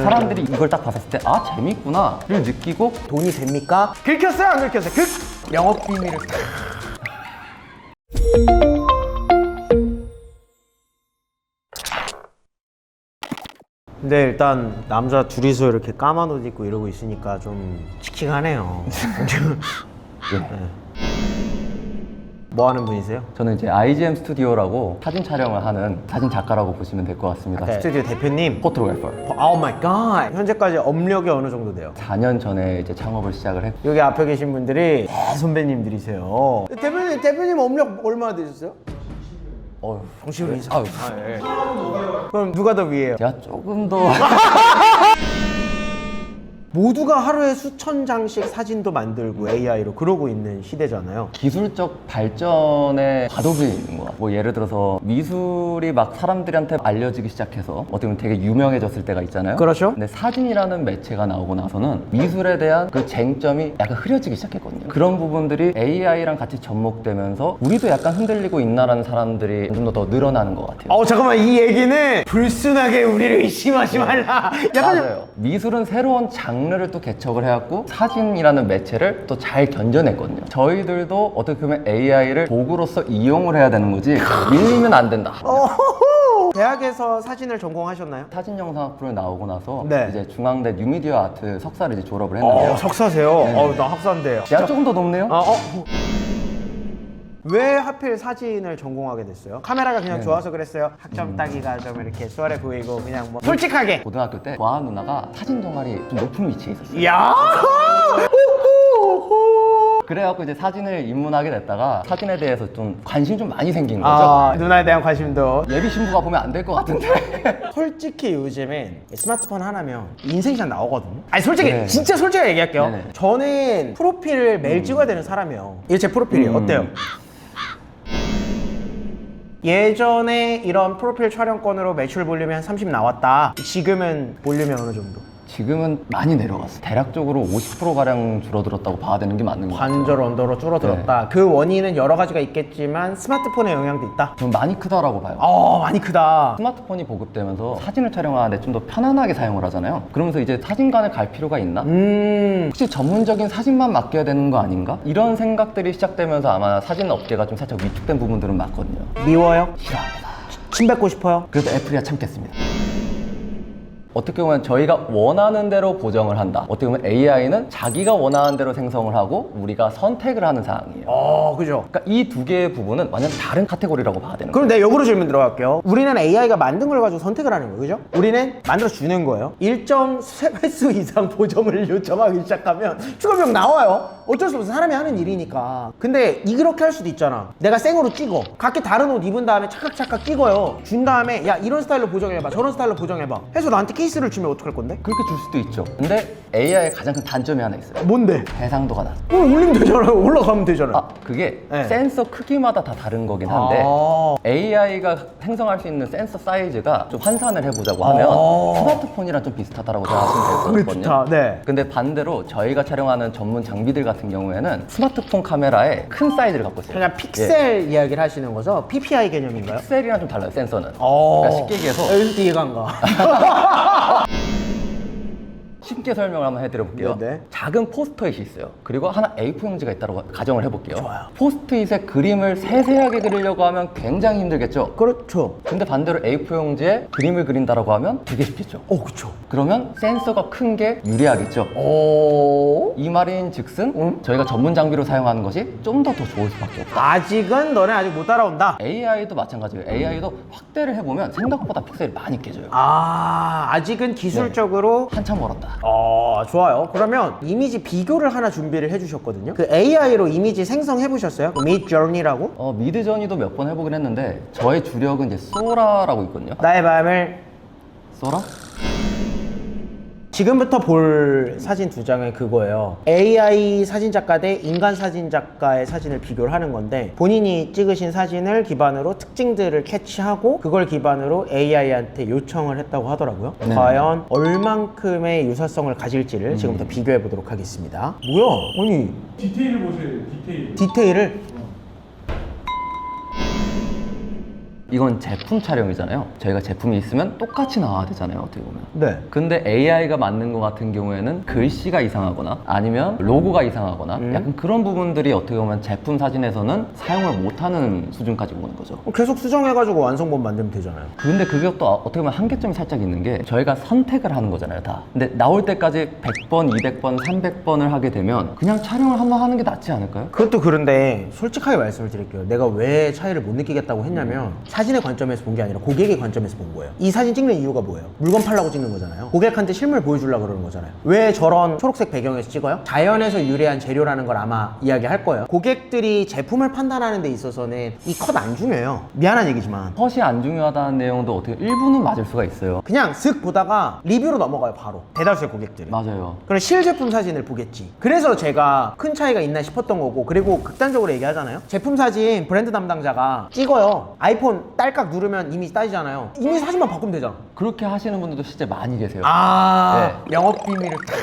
사람들이 이걸 딱 봤을 때 아 재밌구나를 느끼고 돈이 됩니까? 긁혔어요? 안 긁혔어요? 영업 비밀을 근데 일단 남자 둘이서 이렇게 까만 옷 입고 이러고 있으니까 좀 칙칙하네요. 뭐 하는 분이세요? 저는 이제 IGM 스튜디오라고 사진 촬영을 하는 사진 작가라고 보시면 될 것 같습니다. 스튜디오 대표님. 포토그래퍼. 오 마이 갓. 현재까지 업력이 어느 정도 돼요? 4년 전에 이제 창업을 시작을 했고 여기 앞에 계신 분들이 선배님들이세요. 대표님 업력 얼마나 되셨어요? 정식으로 인사. 예. 그럼 누가 더 위에요? 제가 조금 더 모두가 하루에 수천 장씩 사진도 만들고 AI로 그러고 있는 시대잖아요. 기술적 발전에 과도기 있는 것 같아요. 뭐 예를 들어서 미술이 막 사람들한테 알려지기 시작해서 어떻게 보면 되게 유명해졌을 때가 있잖아요. 그렇죠. 근데 사진이라는 매체가 나오고 나서는 미술에 대한 그 쟁점이 약간 흐려지기 시작했거든요. 그런 부분들이 AI랑 같이 접목되면서 우리도 약간 흔들리고 있나라는 사람들이 좀 더 늘어나는 것 같아요. 잠깐만, 이 얘기는 불순하게 우리를 의심하지 말라. 약간 맞아요. 미술은 새로운 장르를 또 개척을 해왔고 사진이라는 매체를 또 잘 견뎌냈거든요. 저희들도 어떻게 보면 AI를 도구로서 이용을 해야 되는 거지 밀리면 안 된다. 대학에서 사진을 전공하셨나요? 사진영상학부를 나오고 나서 네. 이제 중앙대 뉴미디어 아트 석사를 이제 졸업을 했는데요. 석사세요? 네. 나 학사인데요. 대학 조금 더 높네요. 왜 하필 사진을 전공하게 됐어요? 카메라가 그냥 좋아서 그랬어요? 학점 따기가 좀 이렇게 수월해 보이고 그냥 뭐 솔직하게. 고등학교 때 좋아하는 누나가 사진 동아리 좀 높은 위치에 있었어요. 이야! 그래갖고 이제 사진을 입문하게 됐다가 사진에 대해서 좀 관심이 좀 많이 생긴 거죠. 누나에 대한 관심도. 예비 신부가 보면 안 될 것 같은데. 솔직히 요즘엔 스마트폰 하나면 인생샷 나오거든요. 아니 솔직히 네. 진짜 솔직하게 얘기할게요. 네네. 저는 프로필을 매일 찍어야 되는 사람이에요. 이게 제 프로필이에요. 어때요? 예전에 이런 프로필 촬영권으로 매출 볼륨이 한 30 나왔다. 지금은 볼륨이 어느 정도? 지금은 많이 내려갔어요. 대략적으로 50%가량 줄어들었다고 봐야 되는 게 맞는 것 같아요. 관절 언더로 줄어들었다. 그 원인은 여러 가지가 있겠지만 스마트폰의 영향도 있다. 좀 많이 크다라고 봐요. 많이 크다. 스마트폰이 보급되면서 사진을 촬영하는데 좀 더 편안하게 사용을 하잖아요. 그러면서 이제 사진관을 갈 필요가 있나? 혹시 전문적인 사진만 맡겨야 되는 거 아닌가? 이런 생각들이 시작되면서 아마 사진 업계가 좀 살짝 위축된 부분들은 많거든요. 미워요? 싫어합니다. 침 뱉고 싶어요? 그래도 애플이야 참겠습니다. 어떻게 보면 저희가 원하는 대로 보정을 한다. 어떻게 보면 AI는 자기가 원하는 대로 생성을 하고 우리가 선택을 하는 사항이에요. 그죠. 그러니까 이 두 개의 부분은 완전 다른 카테고리라고 봐야 되는 거예요. 그럼 내가 역으로 질문 들어갈게요. 우리는 AI가 만든 걸 가지고 선택을 하는 거예요. 그죠? 우리는 만들어 주는 거예요. 일정 횟수 이상 보정을 요청하기 시작하면 추가비용 나와요. 어쩔 수 없어. 사람이 하는 일이니까. 근데 이렇게 할 수도 있잖아. 내가 생으로 찍어. 각기 다른 옷 입은 다음에 착각착각 찍어요. 준 다음에 야 이런 스타일로 보정해봐. 저런 스타일로 보정해봐. 해서 나한테 케이스를 주면 어떡할 건데? 그렇게 줄 수도 있죠. 근데 AI의 가장 큰 단점이 하나 있어요. 뭔데? 해상도가 낮아. 올리면 되잖아요. 올라가면 되잖아요. 그게 네. 센서 크기마다 다 다른 거긴 한데 AI가 생성할 수 있는 센서 사이즈가 좀 환산을 해보자고 하면 스마트폰이랑 좀 비슷하다고 생각하시면 될 것 같거든요. 좋다. 네. 근데 반대로 저희가 촬영하는 전문 장비들 같은 경우에는 스마트폰 카메라에 큰 사이즈를 갖고 있어요. 그냥 픽셀 이야기를 하시는 거죠? PPI 개념인가요? 픽셀이랑 좀 달라요, 센서는. 그러니까 쉽게 얘기해서 이해가 안 가. 쉽게 설명을 한번 해드려볼게요. 네네. 작은 포스트잇이 있어요. 그리고 하나 A4 용지가 있다고 가정을 해볼게요. 좋아요. 포스트잇에 그림을 세세하게 그리려고 하면 굉장히 힘들겠죠? 그렇죠. 근데 반대로 A4 용지에 그림을 그린다라고 하면 되게 쉽겠죠? 그쵸. 그러면 센서가 큰 게 유리하겠죠? 이 말인 즉슨 저희가 전문 장비로 사용하는 것이 좀 더 좋을 수밖에 없다. 아직은 너네 아직 못 따라온다. AI도 마찬가지예요. AI도 확대를 해보면 생각보다 픽셀이 많이 깨져요. 아직은 기술적으로 한참 멀었다. 좋아요. 그러면 이미지 비교를 하나 준비를 해주셨거든요. 그 AI로 이미지 생성해 보셨어요? 미드저니라고? 미드저니도 몇 번 해보긴 했는데 저의 주력은 이제 소라라고 있거든요. 나의 마음을 소라? 지금부터 볼 사진 두 장은 그거예요. AI 사진작가 대 인간 사진작가의 사진을 비교를 하는 건데 본인이 찍으신 사진을 기반으로 특징들을 캐치하고 그걸 기반으로 AI한테 요청을 했다고 하더라고요. 네. 과연 얼만큼의 유사성을 가질지를 지금부터 비교해 보도록 하겠습니다. 뭐야? 아니 디테일을 보세요. 디테일. 디테일을 이건 제품 촬영이잖아요. 저희가 제품이 있으면 똑같이 나와야 되잖아요, 어떻게 보면. 네. 근데 AI가 만든 것 같은 경우에는 글씨가 이상하거나 아니면 로고가 이상하거나 약간 그런 부분들이 어떻게 보면 제품 사진에서는 사용을 못하는 수준까지 오는 거죠. 계속 수정해가지고 완성본 만들면 되잖아요. 근데 그게 또 어떻게 보면 한계점이 살짝 있는 게 저희가 선택을 하는 거잖아요, 다. 근데 나올 때까지 100번, 200번, 300번을 하게 되면 그냥 촬영을 한번 하는 게 낫지 않을까요? 그것도 그런데 솔직하게 말씀을 드릴게요. 내가 왜 차이를 못 느끼겠다고 했냐면 사진의 관점에서 본 게 아니라 고객의 관점에서 본 거예요. 이 사진 찍는 이유가 뭐예요? 물건 팔라고 찍는 거잖아요. 고객한테 실물 보여주려고 그러는 거잖아요. 왜 저런 초록색 배경에서 찍어요? 자연에서 유래한 재료라는 걸 아마 이야기할 거예요. 고객들이 제품을 판단하는 데 있어서는 이 컷 안 중요해요. 미안한 얘기지만 컷이 안 중요하다는 내용도 어떻게 일부는 맞을 수가 있어요. 그냥 슥 보다가 리뷰로 넘어가요. 바로 대다수의 고객들이. 맞아요. 그럼 실제품 사진을 보겠지. 그래서 제가 큰 차이가 있나 싶었던 거고, 그리고 극단적으로 얘기하잖아요. 제품 사진 브랜드 담당자가 찍어요. 아이폰 딸깍 누르면 이미지 따지잖아요. 이미지 사진만 바꾸면 되잖아. 그렇게 하시는 분들도 실제 많이 계세요. 영업 비밀을 탁.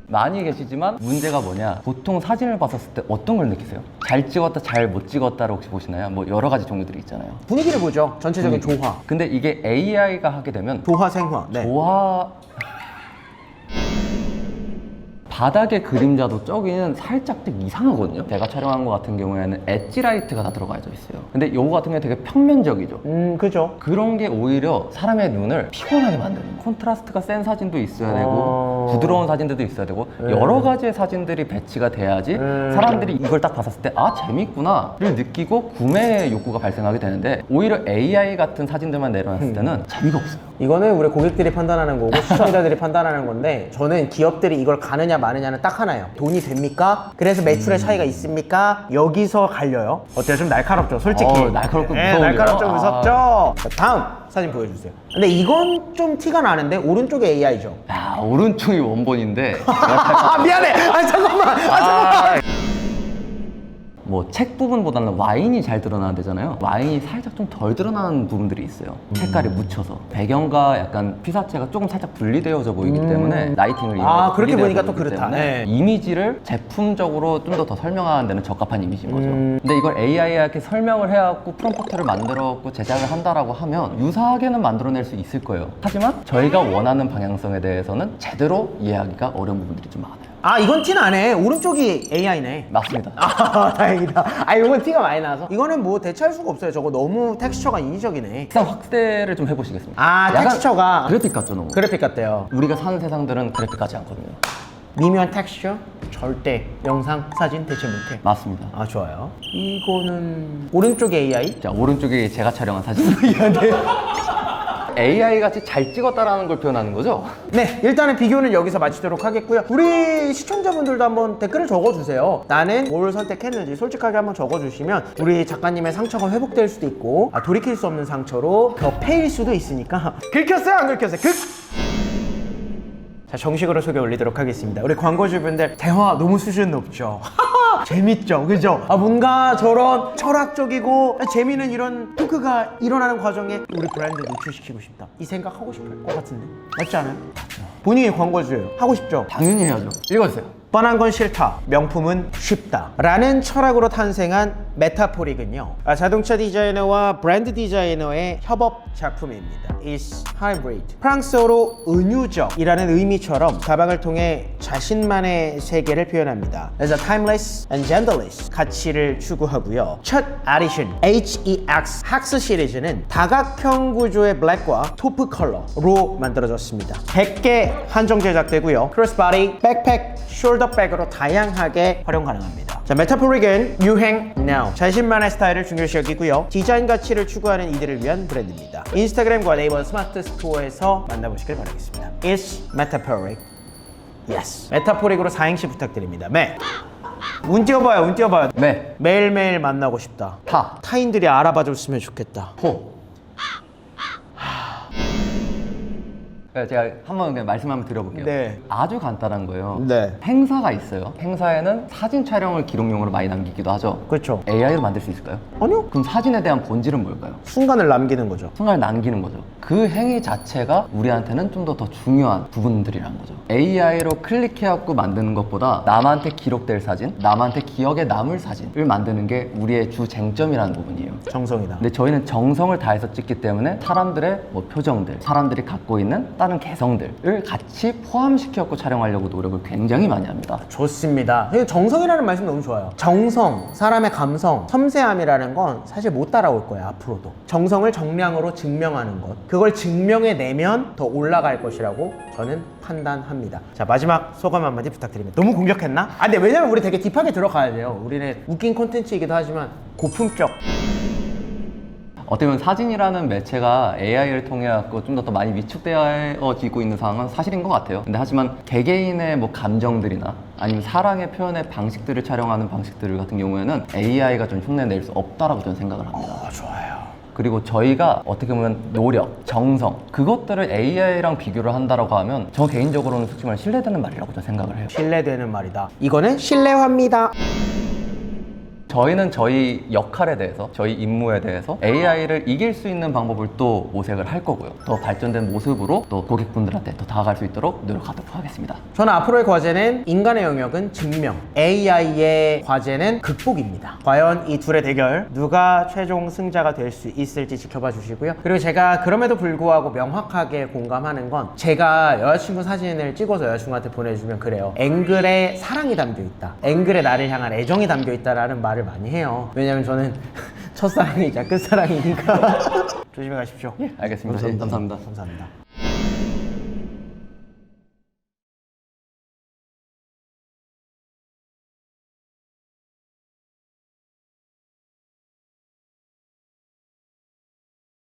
많이 계시지만 문제가 뭐냐, 보통 사진을 봤었을 때 어떤 걸 느끼세요? 잘 찍었다, 잘 못 찍었다를 혹시 보시나요? 뭐 여러 가지 종류들이 있잖아요. 분위기를 보죠. 전체적인 조화. 근데 이게 AI가 하게 되면 조화 생화. 네. 조화 바닥의 그림자도 저기는 살짝 좀 이상하거든요. 제가 촬영한 것 같은 경우에는 엣지 라이트가 다 들어가져 있어요. 근데 요거 같은 경우에 되게 평면적이죠. 그죠. 그런 게 오히려 사람의 눈을 피곤하게 만드는 거예요. 콘트라스트가 센 사진도 있어야 되고 부드러운 사진들도 있어야 되고 여러 가지의 사진들이 배치가 돼야지 사람들이 이걸 딱 봤을 때 아 재밌구나를 느끼고 구매 욕구가 발생하게 되는데, 오히려 AI 같은 사진들만 내려놨을 때는 재미가 없어요. 이거는 우리 고객들이 판단하는 거고 시청자들이 판단하는 건데, 저는 기업들이 이걸 가느냐 마느냐는 딱 하나예요. 돈이 됩니까? 그래서 매출의 차이가 있습니까? 여기서 갈려요. 어때요? 좀 날카롭죠? 솔직히. 날카롭고 네, 무서워요. 날카롭죠? 무섭죠? 자, 다음 사진 보여주세요. 근데 이건 좀 티가 나는데 오른쪽에 AI죠. 야, 오른쪽이 원본인데 미안해. 잠깐만. 뭐 책 부분보다는 와인이 잘 드러나야 되잖아요. 와인이 살짝 좀 덜 드러나는 부분들이 있어요. 색깔이 묻혀서 배경과 약간 피사체가 조금 살짝 분리되어져 보이기 때문에 라이팅을 이용해서 그렇게 분리되어져 보니까 또 보이기 그렇다. 때문에 네. 이미지를 제품적으로 좀 더 설명하는 데는 적합한 이미지인 거죠. 근데 이걸 AI한테 설명을 해갖고 프롬프트를 만들어갖고 제작을 한다라고 하면 유사하게는 만들어낼 수 있을 거예요. 하지만 저희가 원하는 방향성에 대해서는 제대로 이해하기가 어려운 부분들이 좀 많아요. 이건 티 나네. 오른쪽이 AI네. 맞습니다. 다행이다. 이건 티가 많이 나서. 이거는 뭐 대체할 수가 없어요. 저거 너무 텍스처가 인위적이네. 일단 확대를 좀 해보시겠습니다. 약간 텍스처가 그래픽 같죠, 너무. 그래픽 같대요. 우리가 사는 세상들은 그래픽 같지 않거든요. 미묘한 텍스처 절대 영상, 사진 대체 못해. 맞습니다. 좋아요. 이거는 오른쪽에 AI? 자, 오른쪽이 제가 촬영한 사진. AI 같이 잘 찍었다라는 걸 표현하는 거죠? 네, 일단은 비교는 여기서 마치도록 하겠고요. 우리 시청자분들도 한번 댓글을 적어주세요. 나는 뭘 선택했는지 솔직하게 한번 적어주시면 우리 작가님의 상처가 회복될 수도 있고 돌이킬 수 없는 상처로 더 패일 수도 있으니까. 긁혔어요? 안 긁혔어요? 자, 정식으로 소개 올리도록 하겠습니다. 우리 광고주분들 대화 너무 수준 높죠? 재밌죠? 그죠? 뭔가 저런 철학적이고 재미있는 이런 토크가 일어나는 과정에 우리 브랜드 노출시키고 싶다, 이 생각 하고 싶을 것 같은데 맞지 않아요? 본인이 광고주예요. 하고 싶죠? 당연히 해야죠. 읽어주세요. 뻔한 건 싫다, 명품은 쉽다 라는 철학으로 탄생한 메타포릭은요, 자동차 디자이너와 브랜드 디자이너의 협업 작품입니다. Is hybrid. 프랑스어로 은유적이라는 의미처럼 가방을 통해 자신만의 세계를 표현합니다. As a timeless and genderless 가치를 추구하고요. 첫 에디션 HEX 학스 시리즈는 다각형 구조의 블랙과 토프 컬러로 만들어졌습니다. 100개 한정 제작되고요. 크로스바디, 백팩, 숄더백으로 다양하게 활용 가능합니다. 자, 메타포릭은 유행 now, 자신만의 스타일을 중요시 여기고요. 디자인 가치를 추구하는 이들을 위한 브랜드입니다. 인스타그램과 네이버 스마트 스토어에서 만나보시길 바라겠습니다. It's Metaphoric. Yes. 메타포릭으로 사행시 부탁드립니다. 운 띄워봐요. 운 띄워봐요. 매일매일 만나고 싶다. 타인들이 알아봐줬으면 좋겠다. 그러니까 제가 한번 그냥 말씀 한번 드려볼게요. 네. 아주 간단한 거예요. 네. 행사가 있어요. 행사에는 사진 촬영을 기록용으로 많이 남기기도 하죠. 그렇죠. AI로 만들 수 있을까요? 아니요. 그럼 사진에 대한 본질은 뭘까요? 순간을 남기는 거죠. 순간을 남기는 거죠. 그 행위 자체가 우리한테는 좀 더 중요한 부분들이란 거죠. AI로 클릭해갖고 만드는 것보다 남한테 기록될 사진, 남한테 기억에 남을 사진을 만드는 게 우리의 주 쟁점이라는 부분이에요. 정성이다. 근데 저희는 정성을 다해서 찍기 때문에 사람들의 뭐 표정들, 사람들이 갖고 있는 다른 개성들을 같이 포함시켜갖고 촬영하려고 노력을 굉장히 많이 합니다. 좋습니다. 그리고 정성이라는 말씀 너무 좋아요. 정성, 사람의 감성, 섬세함이라는 건 사실 못 따라올 거예요, 앞으로도. 정성을 정량으로 증명하는 것. 그걸 증명해내면 더 올라갈 것이라고 저는 판단합니다. 자, 마지막 소감 한마디 부탁드립니다. 너무 공격했나? 아, 근데 왜냐면 우리 되게 딥하게 들어가야 돼요. 우리는 웃긴 콘텐츠이기도 하지만 고품격. 어떻게 보면 사진이라는 매체가 AI를 통해 갖고 좀 더 많이 위축되어지고 있는 상황은 사실인 것 같아요. 근데 하지만 개개인의 뭐 감정들이나 아니면 사랑의 표현의 방식들을 촬영하는 방식들 같은 경우에는 AI가 좀 흉내낼 수 없다라고 저는 생각을 합니다. 좋아요. 그리고 저희가 어떻게 보면 노력, 정성 그것들을 AI랑 비교를 한다라고 하면 저 개인적으로는 솔직히 말해 신뢰되는 말이라고 저는 생각을 해요. 신뢰되는 말이다. 이거는 신뢰화입니다. 저희는 저희 역할에 대해서, 저희 임무에 대해서 AI를 이길 수 있는 방법을 또 모색을 할 거고요. 더 발전된 모습으로 또 고객분들한테 더 다가갈 수 있도록 노력하도록 하겠습니다. 저는 앞으로의 과제는 인간의 영역은 증명, AI의 과제는 극복입니다. 과연 이 둘의 대결 누가 최종 승자가 될 수 있을지 지켜봐 주시고요. 그리고 제가 그럼에도 불구하고 명확하게 공감하는 건 제가 여자친구 사진을 찍어서 여자친구한테 보내주면 그래요. 앵글에 사랑이 담겨 있다. 앵글에 나를 향한 애정이 담겨 있다라는 말을 많이 해요. 왜냐면 저는 첫사랑이자 끝사랑이니까. 조심히 가십시오. 알겠습니다. 감사합니다. 감사합니다.